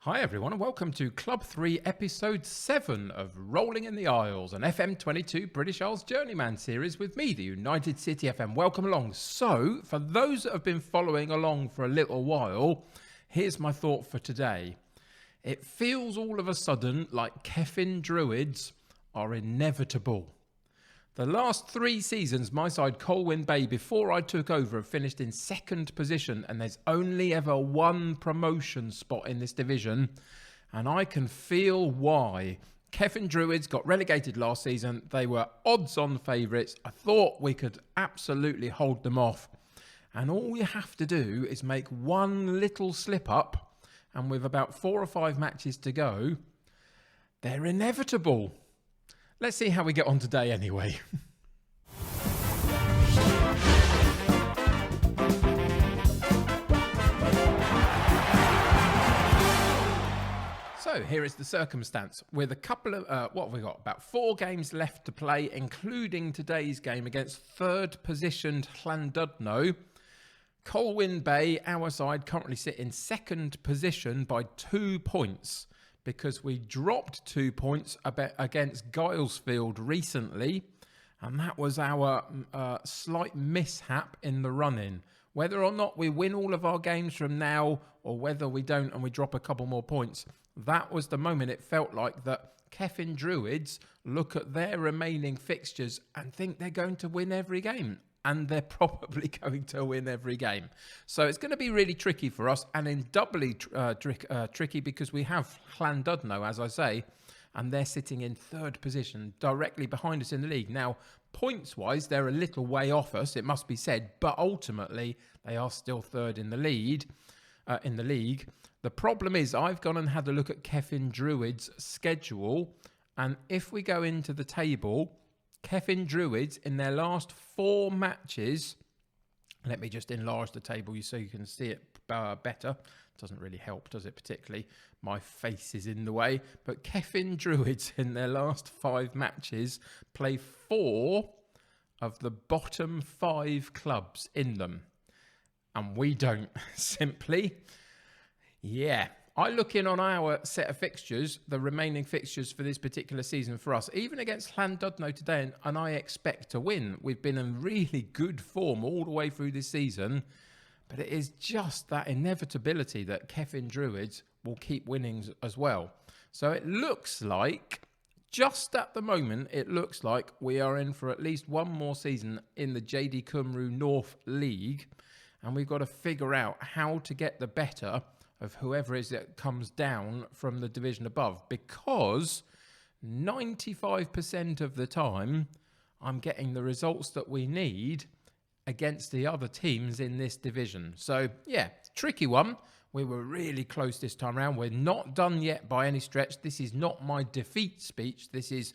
Hi everyone and welcome to Club 3 Episode 7 of Rolling in the Isles, an FM22 British Isles Journeyman series with me, the United City FM. Welcome along. So, for those that have been following along for a little while, here's my thought for today. It feels all of a sudden like Keffin Druids are inevitable. The last 3 seasons, my side, Colwyn Bay, before I took over, have finished in second position, and there's only ever one promotion spot in this division, and I can feel why. Keffin Druids got relegated last season. They were odds-on favourites. I thought we could absolutely hold them off, and all you have to do is make one little slip-up, and with about 4 or 5 matches to go, they're inevitable. Let's see how we get on today anyway. So here is the circumstance. With a couple of, what have we got? About 4 games left to play, including today's game against third positioned Llandudno. Colwyn Bay, our side, currently sit in second position by 2 points, because we dropped 2 points against Gilesfield recently, and that was our slight mishap in the run-in. Whether or not we win all of our games from now, or whether we don't and we drop a couple more points, that was the moment it felt like that Keffin Druids look at their remaining fixtures and think they're going to win every game. And they're probably going to win every game. So it's going to be really tricky for us, and in doubly tricky because we have Llandudno, as I say, and they're sitting in third position, directly behind us in the league. Now, points-wise, they're a little way off us, it must be said, but ultimately, they are still third in the lead, in the league. The problem is, I've gone and had a look at Keffin Druids' schedule, and if we go into the table, Keffin Druids, in their last 4 matches, let me just enlarge the table so you can see it better. Doesn't really help, does it, particularly? My face is in the way. But Keffin Druids, in their last 5 matches, play 4 of the bottom 5 clubs in them. And we don't, simply. Yeah. I look in on our set of fixtures, the remaining fixtures for this particular season for us, even against Llandudno today, and I expect to win. We've been in really good form all the way through this season, but it is just that inevitability that Keffin Druids will keep winning as well. So it looks like, just at the moment, it looks like we are in for at least one more season in the JD Cymru North League, and we've got to figure out how to get the better of whoever it is that comes down from the division above, because 95% of the time I'm getting the results that we need against the other teams in this division. So yeah, tricky one. We were really close this time around. We're not done yet by any stretch. This is not my defeat speech. This is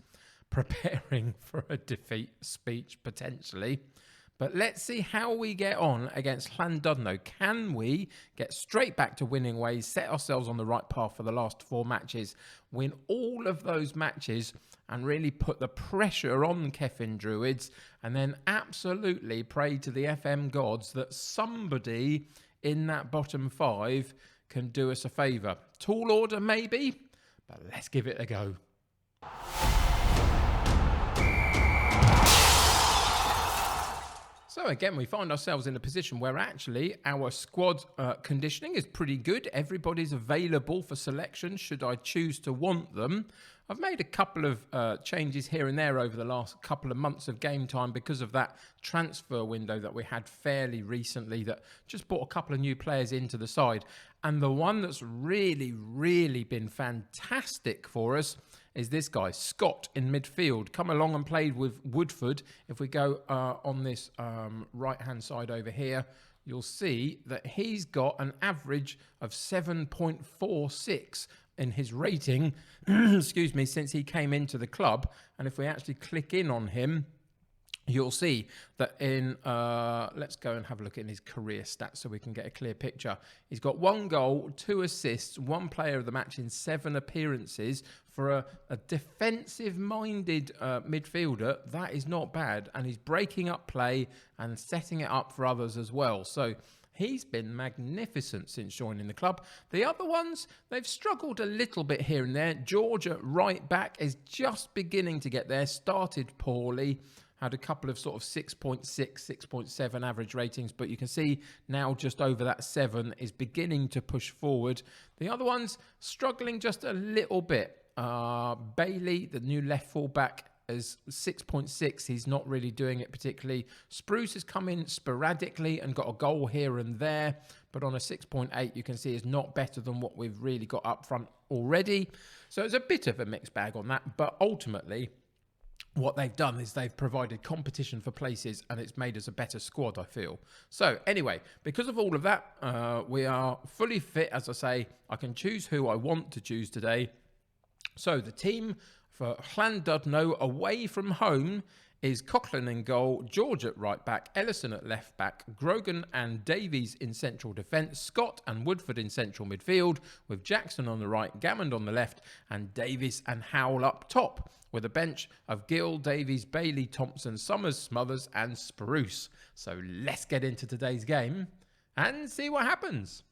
preparing for a defeat speech potentially. But let's see how we get on against Llandudno. Can we get straight back to winning ways, set ourselves on the right path for the last 4 matches, win all of those matches, and really put the pressure on Keffin Druids, and then absolutely pray to the FM gods that somebody in that bottom 5 can do us a favour. Tall order maybe, but let's give it a go. So again, we find ourselves in a position where actually our squad conditioning is pretty good. Everybody's available for selection should I choose to want them. I've made a couple of changes here and there over the last couple of months of game time because of that transfer window that we had fairly recently that just brought a couple of new players into the side. And the one that's really, really been fantastic for us is this guy, Scott, in midfield. Come along and played with Woodford. If we go on this right-hand side over here, you'll see that he's got an average of 7.46 in his rating, excuse me, since he came into the club. And if we actually click in on him, you'll see that in, let's go and have a look at his career stats so we can get a clear picture. He's got 1 goal, 2 assists, 1 player of the match in 7 appearances. For a defensive-minded midfielder, that is not bad. And he's breaking up play and setting it up for others as well. So He's been magnificent since joining the club. The other ones, they've struggled a little bit here and there. George at right back is just beginning to get there. Started poorly. Had a couple of sort of 6.6, 6.7 average ratings, but you can see now just over that 7 is beginning to push forward. The other ones struggling just a little bit. Bailey, the new left full-back, is 6.6. He's not really doing it particularly. Spruce has come in sporadically and got a goal here and there, but on a 6.8 you can see is not better than what we've really got up front already. So it's a bit of a mixed bag on that, but ultimately what they've done is they've provided competition for places and it's made us a better squad, I feel. So anyway, because of all of that, we are fully fit. As I say, I can choose who I want to choose today. So the team for Llandudno away from home is Coughlin in goal, George at right back, Ellison at left back, Grogan and Davies in central defence, Scott and Woodford in central midfield, with Jackson on the right, Gammond on the left, and Davies and Howell up top, with a bench of Gill, Davies, Bailey, Thompson, Summers, Smothers and Spruce. So let's get into today's game and see what happens.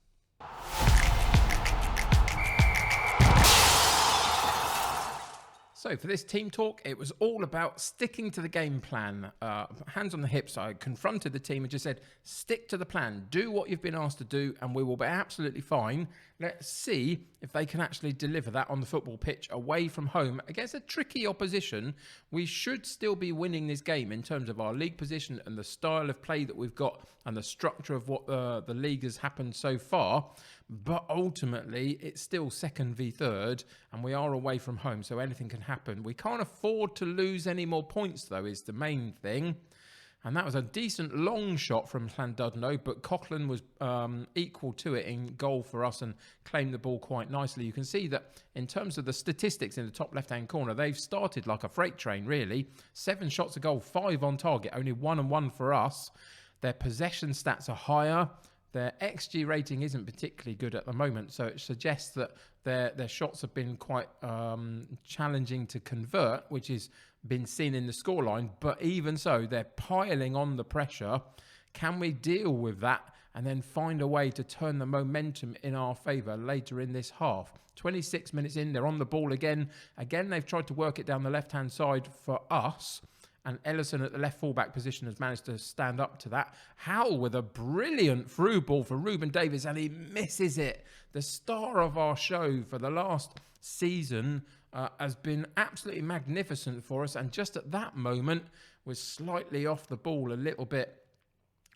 So for this team talk, it was all about sticking to the game plan. Hands on the hips, I confronted the team and just said, stick to the plan, do what you've been asked to do, and we will be absolutely fine. Let's see if they can actually deliver that on the football pitch away from home against a tricky opposition. We should still be winning this game in terms of our league position and the style of play that we've got and the structure of what the league has happened so far. But ultimately, it's still second v third, and we are away from home, so anything can happen. We can't afford to lose any more points, though, is the main thing. And that was a decent long shot from Llandudno, but Coughlin was equal to it in goal for us and claimed the ball quite nicely. You can see that in terms of the statistics in the top left-hand corner, they've started like a freight train, really. 7 shots a goal, 5 on target, only 1 and 1 for us. Their possession stats are higher. Their XG rating isn't particularly good at the moment, so it suggests that their shots have been quite challenging to convert, which has been seen in the scoreline. But even so, they're piling on the pressure. Can we deal with that and then find a way to turn the momentum in our favour later in this half? 26 minutes in, they're on the ball again. Again, they've tried to work it down the left-hand side for us. And Ellison at the left fullback position has managed to stand up to that. Howell with a brilliant through ball for Ruben Davies, and he misses it. The star of our show for the last season has been absolutely magnificent for us, and just at that moment was slightly off the ball a little bit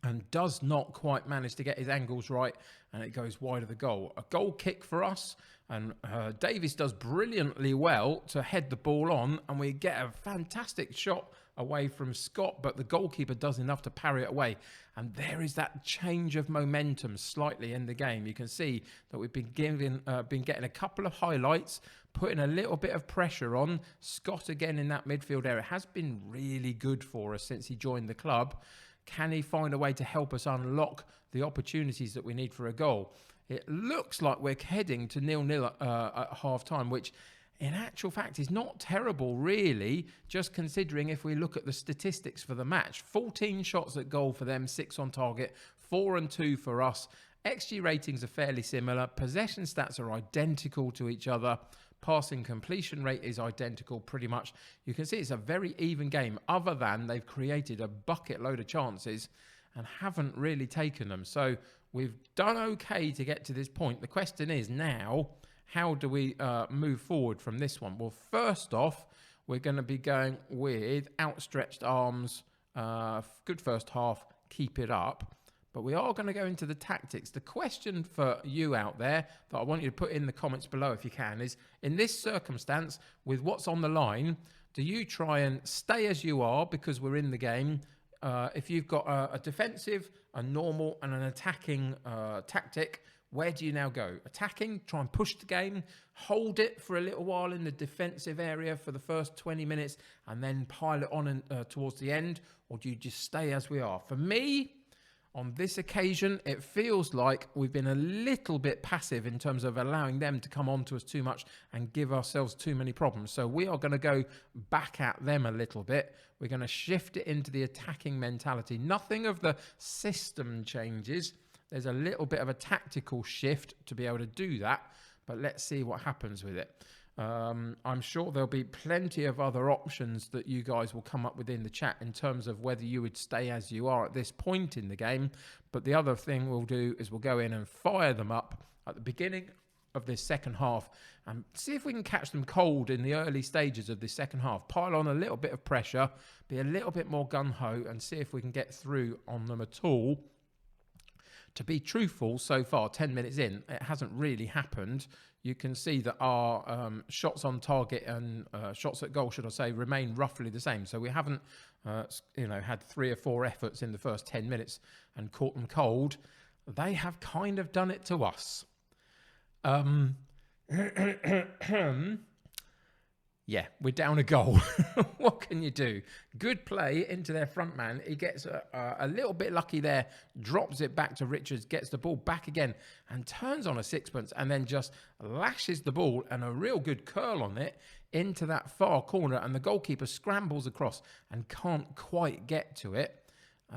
and does not quite manage to get his angles right, and it goes wide of the goal. A goal kick for us, and Davies does brilliantly well to head the ball on, and we get a fantastic shot away from Scott, but the goalkeeper does enough to parry it away. And there is that change of momentum slightly in the game. You can see that we've been getting a couple of highlights, putting a little bit of pressure on. Scott again in that midfield area has been really good for us since he joined the club. Can he find a way to help us unlock the opportunities that we need for a goal? It looks like we're heading to 0-0 at half-time, which in actual fact is not terrible, really, just considering if we look at the statistics for the match. 14 shots at goal for them, 6 on target, 4 and 2 for us. XG ratings are fairly similar. Possession stats are identical to each other. Passing completion rate is identical pretty much. You can see it's a very even game, other than they've created a bucket load of chances and haven't really taken them. So we've done okay to get to this point. The question is now, how do we move forward from this one? Well, first off, we're going to be going with outstretched arms. Good first half, keep it up. But we are going to go into the tactics. The question for you out there that I want you to put in the comments below if you can is, in this circumstance, with what's on the line, do you try and stay as you are because we're in the game? If you've got a defensive, a normal and an attacking tactic, where do you now go? Attacking, try and push the game, hold it for a little while in the defensive area for the first 20 minutes and then pile it on towards the end? Or do you just stay as we are? For me, on this occasion, it feels like we've been a little bit passive in terms of allowing them to come on to us too much and give ourselves too many problems. So we are going to go back at them a little bit. We're going to shift it into the attacking mentality. Nothing of the system changes. There's a little bit of a tactical shift to be able to do that, but let's see what happens with it. I'm sure there'll be plenty of other options that you guys will come up with in the chat in terms of whether you would stay as you are at this point in the game. But the other thing we'll do is we'll go in and fire them up at the beginning of this second half and see if we can catch them cold in the early stages of this second half. Pile on a little bit of pressure, be a little bit more gun-ho, and see if we can get through on them at all. To be truthful, so far, 10 minutes in, it hasn't really happened. You can see that our shots on target and shots at goal, should I say, remain roughly the same. So we haven't, had 3 or 4 efforts in the first 10 minutes and caught them cold. They have kind of done it to us. Yeah, we're down a goal. What can you do? Good play into their front man. He gets a little bit lucky there, drops it back to Richards, gets the ball back again and turns on a sixpence and then just lashes the ball and a real good curl on it into that far corner, and the goalkeeper scrambles across and can't quite get to it.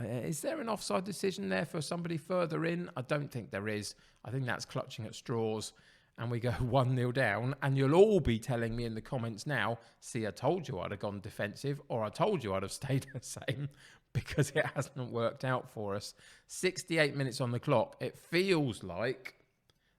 Is there an offside decision there for somebody further in? I don't think there is. I think that's clutching at straws. And we go 1-0 down, and you'll all be telling me in the comments now, see, I told you I'd have gone defensive, or I told you I'd have stayed the same, because it hasn't worked out for us. 68 minutes on the clock. It feels like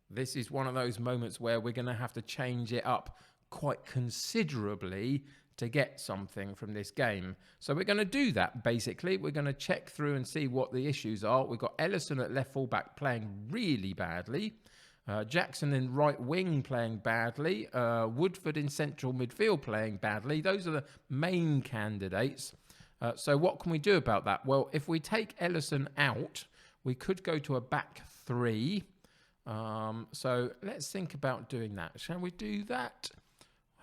this is one of those moments where we're going to have to change it up quite considerably to get something from this game. So we're going to do that, basically. We're going to check through and see what the issues are. We've got Ellison at left full-back playing really badly. Jackson in right wing playing badly. Woodford in central midfield playing badly. Those are the main candidates. So what can we do about that? Well, if we take Ellison out, we could go to a back 3. So let's think about doing that. Shall we do that?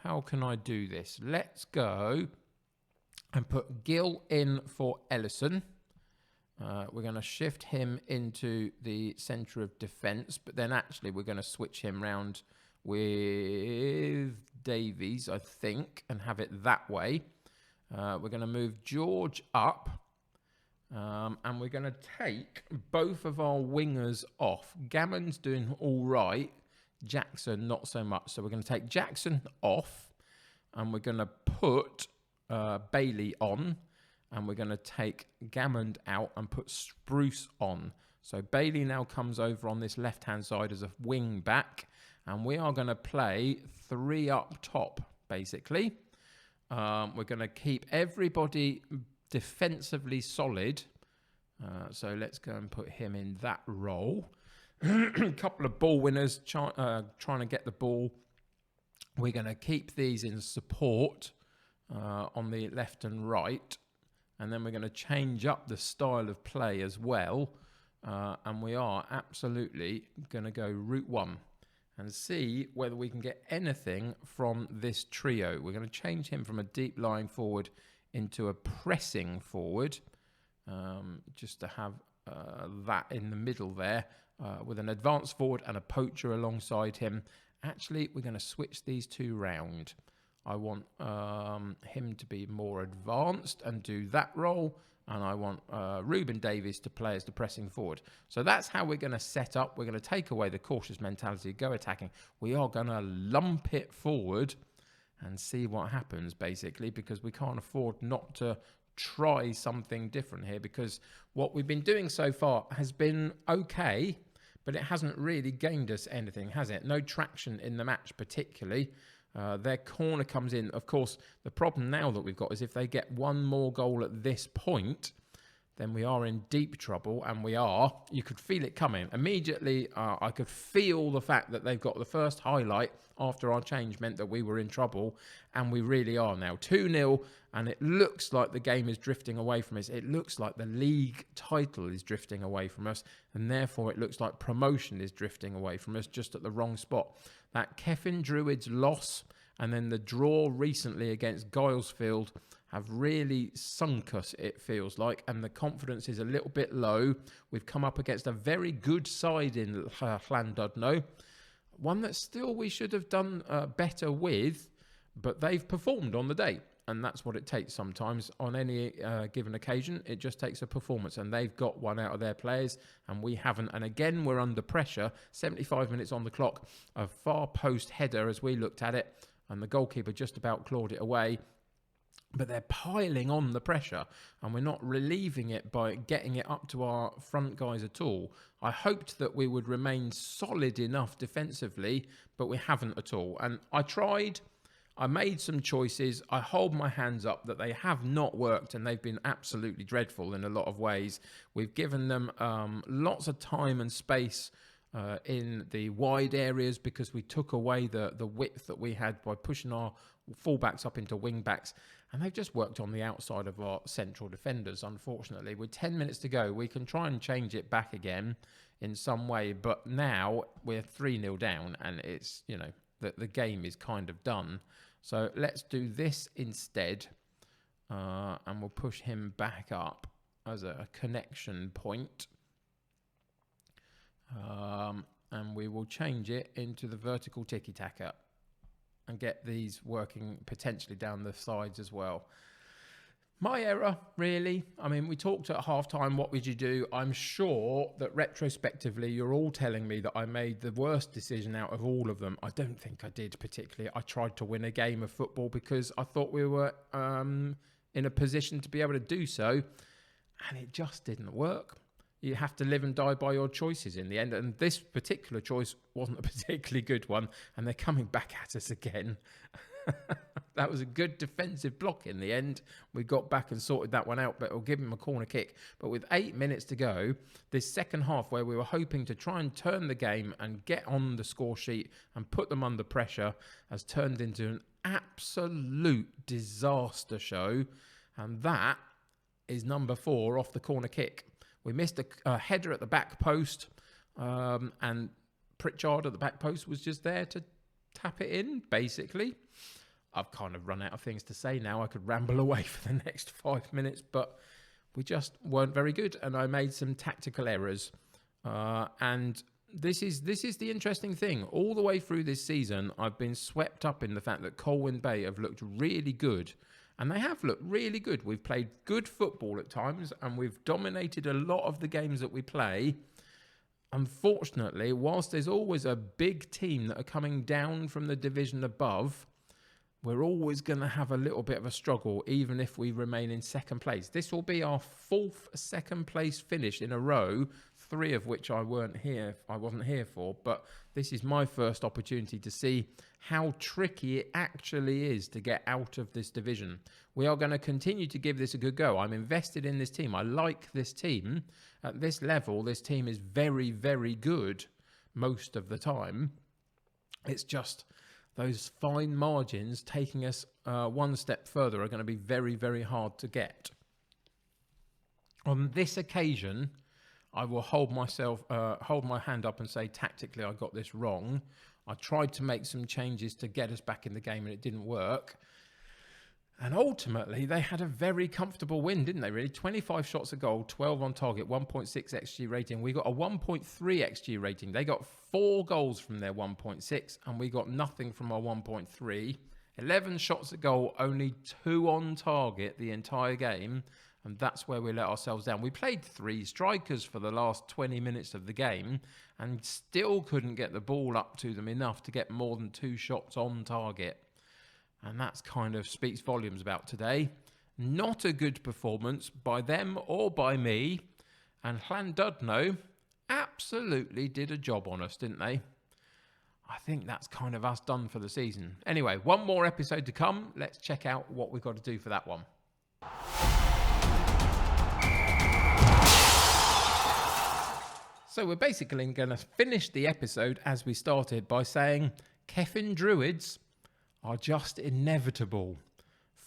How can I do this? Let's go and put Gill in for Ellison. We're going to shift him into the centre of defence, but then actually we're going to switch him round with Davies, I think, and have it that way. We're going to move George up, and we're going to take both of our wingers off. Gammon's doing all right. Jackson, not so much. So we're going to take Jackson off, and we're going to put Bailey on. And we're going to take Gammond out and put Spruce on. So Bailey now comes over on this left-hand side as a wing back. And we are going to play 3 up top, basically. We're going to keep everybody defensively solid. So let's go and put him in that role. A couple of ball winners trying to get the ball. We're going to keep these in support on the left and right. And then we're going to change up the style of play as well. And we are absolutely going to go route 1 and see whether we can get anything from this trio. We're going to change him from a deep lying forward into a pressing forward, just to have that in the middle there, with an advanced forward and a poacher alongside him. Actually, we're going to switch these 2 round. I want him to be more advanced and do that role. And I want Ruben Davies to play as the pressing forward. So that's how we're going to set up. We're going to take away the cautious mentality, go attacking. We are going to lump it forward and see what happens, basically, because we can't afford not to try something different here, because what we've been doing so far has been okay, but it hasn't really gained us anything, has it? No traction in the match particularly. Their corner comes in. Of course, the problem now that we've got is if they get one more goal at this point, then we are in deep trouble, and we are. You could feel it coming. Immediately, I could feel the fact that they've got the first highlight after our change meant that we were in trouble, and we really are now. 2-0, and it looks like the game is drifting away from us. It looks like the league title is drifting away from us, and therefore it looks like promotion is drifting away from us, just at the wrong spot. That Keffin Druids loss and then the draw recently against Guilesfield have really sunk us, it feels like, and the confidence is a little bit low. We've come up against a very good side in Llandudno, one that still we should have done better with, but they've performed on the day. And that's what it takes sometimes. On any given occasion, it just takes a performance. And they've got one out of their players, and we haven't. And again, we're under pressure. 75 minutes on the clock. A far post header as we looked at it. And the goalkeeper just about clawed it away. But they're piling on the pressure, and we're not relieving it by getting it up to our front guys at all. I hoped that we would remain solid enough defensively, but we haven't at all. And I tried, I made some choices. I hold my hands up that they have not worked, and they've been absolutely dreadful in a lot of ways. We've given them lots of time and space in the wide areas because we took away the width that we had by pushing our fullbacks up into wing backs, and they've just worked on the outside of our central defenders. Unfortunately, with 10 minutes to go, we can try and change it back again in some way, but now we're 3-0 down, and it's, you know, the game is kind of done. So let's do this instead, and we'll push him back up as a connection point. And we will change it into the vertical tiki-taka and get these working potentially down the sides as well. My error, really. I mean, we talked at halftime, what would you do? I'm sure that retrospectively, you're all telling me that I made the worst decision out of all of them. I don't think I did particularly. I tried to win a game of football because I thought we were in a position to be able to do so, and it just didn't work. You have to live and die by your choices in the end. And this particular choice wasn't a particularly good one. And they're coming back at us again. That was a good defensive block in the end. We got back and sorted that one out, but it'll give him a corner kick. But with 8 minutes to go, this second half where we were hoping to try and turn the game and get on the score sheet and put them under pressure has turned into an absolute disaster show. And that is number 4 off the corner kick. We missed a header at the back post, and Pritchard at the back post was just there to tap it in, basically. I've kind of run out of things to say now. I could ramble away for the next 5 minutes, but we just weren't very good, and I made some tactical errors. And this is the interesting thing. All the way through this season, I've been swept up in the fact that Colwyn Bay have looked really good. And they have looked really good. We've played good football at times, and we've dominated a lot of the games that we play. Unfortunately, whilst there's always a big team that are coming down from the division above, we're always going to have a little bit of a struggle, even if we remain in second place. This will be our 4th second place finish in a row, 3 of which I wasn't here for. But this is my first opportunity to see how tricky it actually is to get out of this division. We are going to continue to give this a good go. I'm invested in this team. I like this team. At this level, this team is very, very good most of the time. It's just those fine margins taking us one step further are going to be very, very hard to get. On this occasion, I will hold my hand up and say, tactically, I got this wrong. I tried to make some changes to get us back in the game, and it didn't work. And ultimately, they had a very comfortable win, didn't they, really? 25 shots a goal, 12 on target, 1.6 XG rating. We got a 1.3 XG rating. They got 4 goals from their 1.6, and we got nothing from our 1.3. 11 shots a goal, only 2 on target the entire game. And that's where we let ourselves down. We played 3 strikers for the last 20 minutes of the game and still couldn't get the ball up to them enough to get more than 2 shots on target. And that's kind of speaks volumes about today. Not a good performance by them or by me. And Llandudno absolutely did a job on us, didn't they? I think that's kind of us done for the season. Anyway, one more episode to come. Let's check out what we've got to do for that one. So we're basically going to finish the episode as we started by saying Keffin Druids are just inevitable.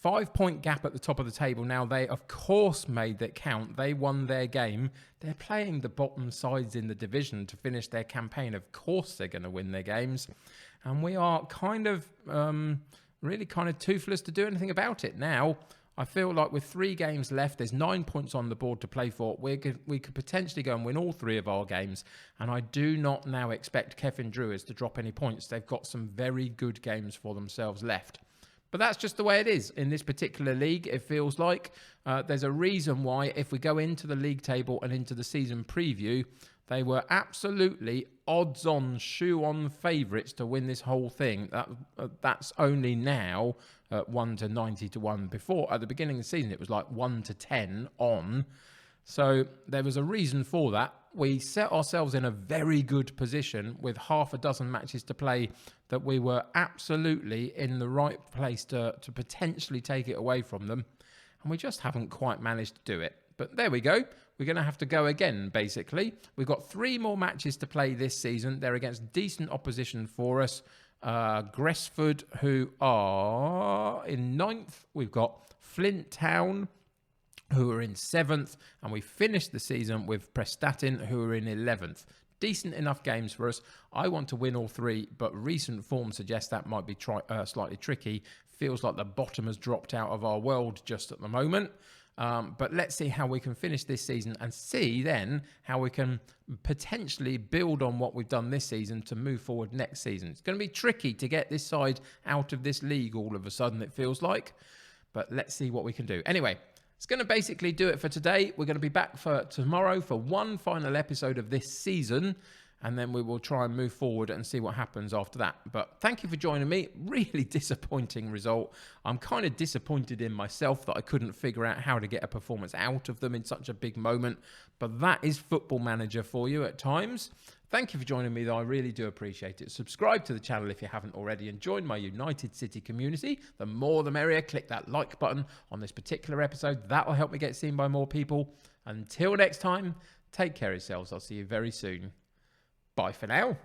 5-point gap at the top of the table now. They, of course, made that count. They won their game. They're playing the bottom sides in the division to finish their campaign. Of course they're going to win their games. And we are kind of, really kind of toothless to do anything about it now. I feel like with 3 games left, there's 9 points on the board to play for. We could potentially go and win all 3 of our games. And I do not now expect Keffin Druids to drop any points. They've got some very good games for themselves left. But that's just the way it is in this particular league. It feels like there's a reason why if we go into the league table and into the season preview, they were absolutely odds-on, shoe-on favourites to win this whole thing. That's only now 1 to 90 to 1. Before, at the beginning of the season, it was like 1 to 10 on. So there was a reason for that. We set ourselves in a very good position with half a dozen matches to play that we were absolutely in the right place to potentially take it away from them. And we just haven't quite managed to do it. But there we go. We're going to have to go again, basically. We've got 3 more matches to play this season. They're against decent opposition for us. Gresford, who are in 9th. We've got Flint Town, who are in 7th, and we finished the season with Prestatyn, who are in 11th. Decent enough games for us. I want to win all 3, but recent form suggests that might be slightly tricky. Feels like the bottom has dropped out of our world just at the moment. But let's see how we can finish this season and see then how we can potentially build on what we've done this season to move forward next season. It's going to be tricky to get this side out of this league all of a sudden, it feels like. But let's see what we can do. Anyway, it's going to basically do it for today. We're going to be back for tomorrow for one final episode of this season. And then we will try and move forward and see what happens after that. But thank you for joining me. Really disappointing result. I'm kind of disappointed in myself that I couldn't figure out how to get a performance out of them in such a big moment. But that is Football Manager for you at times. Thank you for joining me, though. I really do appreciate it. Subscribe to the channel if you haven't already and join my United City community. The more the merrier. Click that like button on this particular episode. That will help me get seen by more people. Until next time, take care of yourselves. I'll see you very soon. Bye for now.